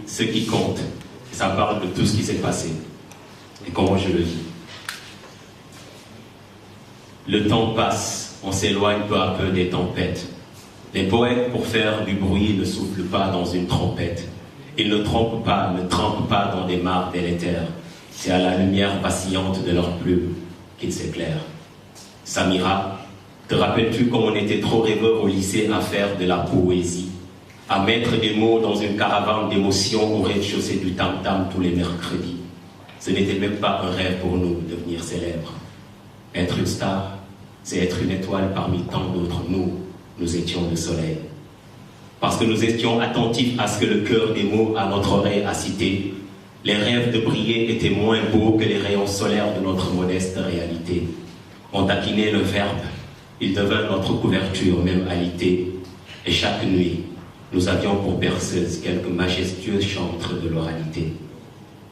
Ce qui compte, ça parle de tout ce qui s'est passé et comment je le vis. Le temps passe, on s'éloigne peu à peu des tempêtes. Les poètes, pour faire du bruit, ne soufflent pas dans une trompette. Ils ne trempent pas dans des mares délétères. C'est à la lumière vacillante de leurs plumes qu'ils s'éclairent. Samira, te rappelles-tu comme on était trop rêveurs au lycée à faire de la poésie, à mettre des mots dans une caravane d'émotions au rez-de-chaussée du tam-tam tous les mercredis? Ce n'était même pas un rêve pour nous de devenir célèbres. Être une star, c'est être une étoile parmi tant d'autres. Nous étions le soleil. Parce que nous étions attentifs à ce que le cœur des mots à notre oreille a cité, les rêves de briller étaient moins beaux que les rayons solaires de notre modeste réalité. On taquinait le verbe, il devint notre couverture, même alité. Et chaque nuit, nous avions pour berceuse quelques majestueux chantres de l'oralité.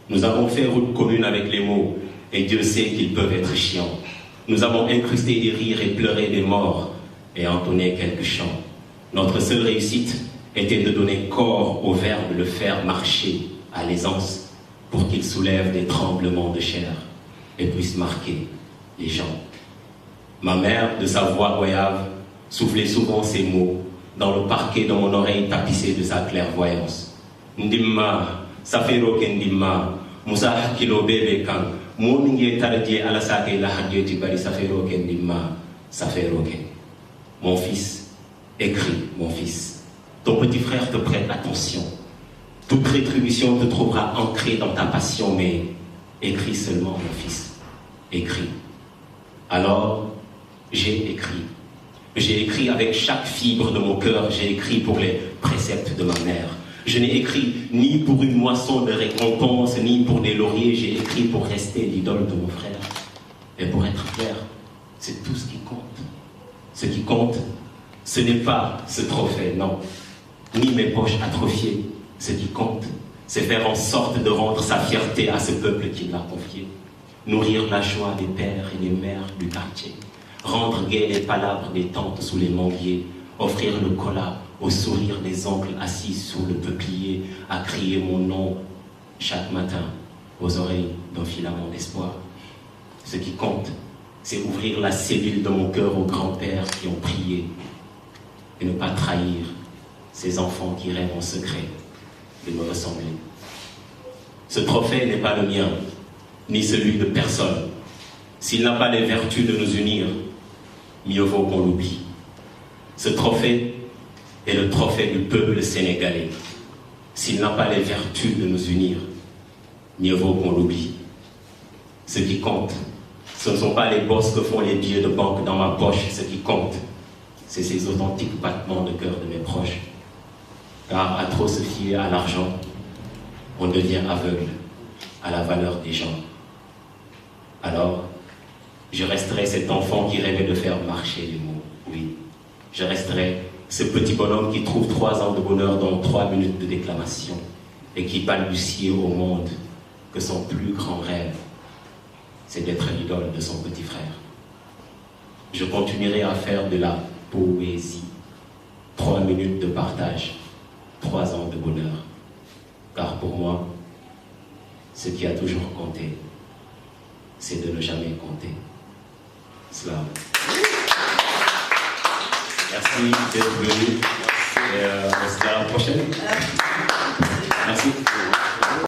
Nous avons fait route commune avec les mots, et Dieu sait qu'ils peuvent être chiants. Nous avons incrusté des rires et pleuré des morts, et entonné quelques chants. Notre seule réussite était de donner corps au verbe, le faire marcher à l'aisance, pour qu'il soulève des tremblements de chair, et puisse marquer les gens. Ma mère, de sa voix goyave, soufflait souvent ces mots, dans le parquet de mon oreille tapissée de sa clairvoyance. Ndimma, safero ken ndimma, musa hakilo bebe kan, mo mingi tarje ala sake la hadjeti bari safero ken ndimma, safero ken. Mon fils, écris, mon fils. Ton petit frère te prête attention. Toute rétribution te trouvera ancrée dans ta passion, mais écris seulement, mon fils. Écris. Alors, j'ai écrit. J'ai écrit avec chaque fibre de mon cœur, j'ai écrit pour les préceptes de ma mère. Je n'ai écrit ni pour une moisson de récompense, ni pour des lauriers, j'ai écrit pour rester l'idole de mon frère. Et pour être clair, c'est tout ce qui compte. Ce qui compte, ce n'est pas ce trophée, non, ni mes poches atrophiées. Ce qui compte, c'est faire en sorte de rendre sa fierté à ce peuple qui l'a confié. Nourrir la joie des pères et des mères du quartier. Rendre gai les palabres des tantes sous les manguiers, offrir le cola au sourire des oncles assis sous le peuplier, à crier mon nom chaque matin aux oreilles d'un filament d'espoir. Ce qui compte, c'est ouvrir la cellule de mon cœur aux grands-pères qui ont prié et ne pas trahir ces enfants qui rêvent en secret de me ressembler. Ce trophée n'est pas le mien, ni celui de personne. S'il n'a pas les vertus de nous unir, mieux vaut qu'on l'oublie. Ce trophée est le trophée du peuple sénégalais. S'il n'a pas les vertus de nous unir, mieux vaut qu'on l'oublie. Ce qui compte, ce ne sont pas les bosses que font les billets de banque dans ma poche. Ce qui compte, c'est ces authentiques battements de cœur de mes proches. Car à trop se fier à l'argent, on devient aveugle à la valeur des gens. Alors, je resterai cet enfant qui rêvait de faire marcher les mots, oui. Je resterai ce petit bonhomme qui trouve 3 ans de bonheur dans 3 minutes de déclamation et qui balbutie au monde que son plus grand rêve, c'est d'être l'idole de son petit frère. Je continuerai à faire de la poésie. 3 minutes de partage, 3 ans de bonheur. Car pour moi, ce qui a toujours compté, c'est de ne jamais compter. Slam. Merci d'être venu. Et on se dit à la prochaine. Merci.